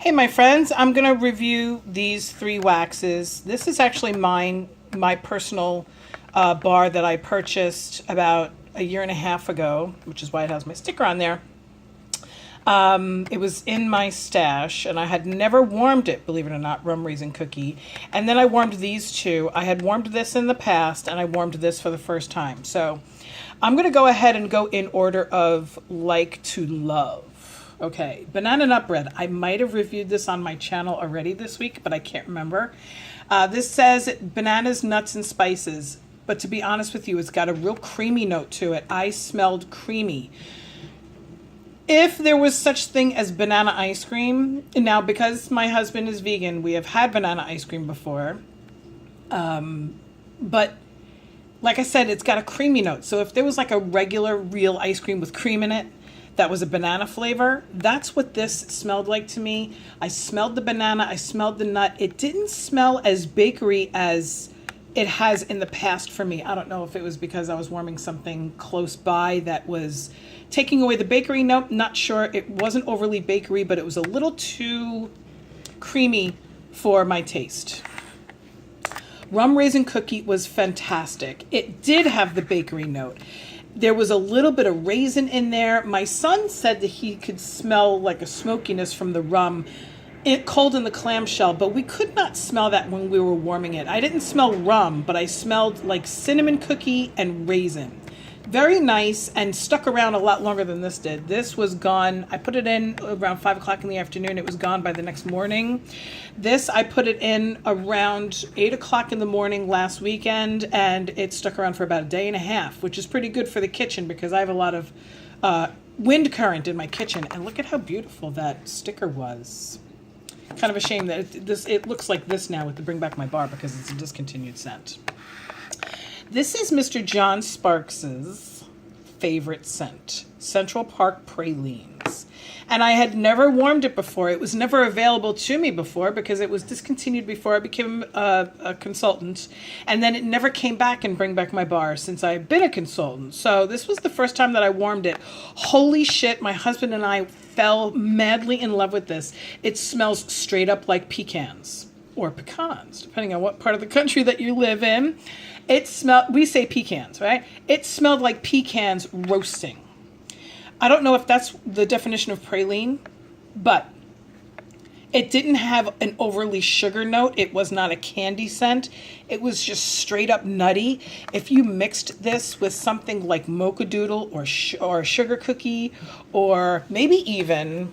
Hey my friends, I'm going to review these three waxes. This is actually my personal bar that I purchased about a year and a half ago, which is why it has my sticker on there. It was in my stash and I had never warmed it, believe it or not, rum raisin cookie. And then I warmed these two. I had warmed this in the past and I warmed this for the first time. So I'm going to go ahead and go in order of like to love. Okay, banana nut bread. I might have reviewed this on my channel already this week, but I can't remember. This says bananas, nuts, and spices. But to be honest with you, it's got a real creamy note to it. I smelled creamy. If there was such thing as banana ice cream, now because my husband is vegan, we have had banana ice cream before. But like I said, it's got a creamy note. So if there was like a regular real ice cream with cream in it, that was a banana flavor, that's what this smelled like to me. I smelled the banana, I smelled the nut. It didn't smell as bakery as it has in the past for me. I don't know if it was because I was warming something close by that was taking away the bakery note. Not sure. It wasn't overly bakery, but it was a little too creamy for my taste. Rum raisin cookie was fantastic. It did have the bakery note. There was a little bit of raisin in there. My son said that he could smell like a smokiness from the rum cold in the clamshell, but we could not smell that when we were warming it. I didn't smell rum, but I smelled like cinnamon cookie and raisin. Very nice and stuck around a lot longer than this did. This was gone. I put it in around 5 o'clock in the afternoon. It was gone by the next morning. This, I put it in around 8 o'clock in the morning last weekend, and it stuck around for about a day and a half, which is pretty good for the kitchen because I have a lot of wind current in my kitchen. And look at how beautiful that sticker was. Kind of a shame that it looks like this now with the Bring Back My Bar because it's a discontinued scent. This is Mr. John Sparks's favorite scent, Central Park Pralines. And I had never warmed it before. It was never available to me before because it was discontinued before I became a consultant. And then it never came back and Bring Back My Bar since I've been a consultant. So this was the first time that I warmed it. Holy shit, my husband and I fell madly in love with this. It smells straight up like pecans or pecans, depending on what part of the country that you live in. It smelled, we say pecans, right? It smelled like pecans roasting. I don't know if that's the definition of praline, but it didn't have an overly sugar note. It was not a candy scent. It was just straight up nutty. If you mixed this with something like mocha doodle or a sugar cookie, or maybe even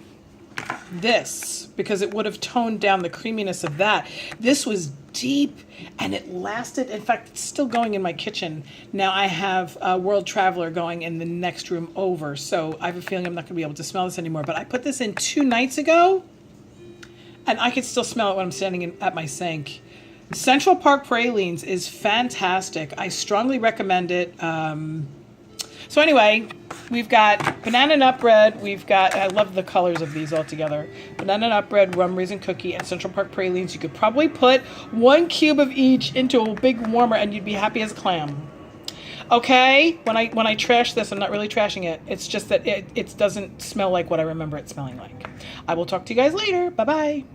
this, because it would have toned down the creaminess of that. This was deep and it lasted. In fact, it's still going in my kitchen. Now I have a World Traveler going in the next room over, so I have a feeling I'm not going to be able to smell this anymore. But I put this in 2 nights ago and I could still smell it when I'm standing at my sink. Central Park Pralines is fantastic. I strongly recommend it. So anyway, we've got banana nut bread. We've got, I love the colors of these all together. Banana nut bread, rum raisin cookie, and Central Park Pralines. You could probably put 1 cube of each into a big warmer and you'd be happy as a clam. Okay, when I trash this, I'm not really trashing it. It's just that it doesn't smell like what I remember it smelling like. I will talk to you guys later. Bye-bye.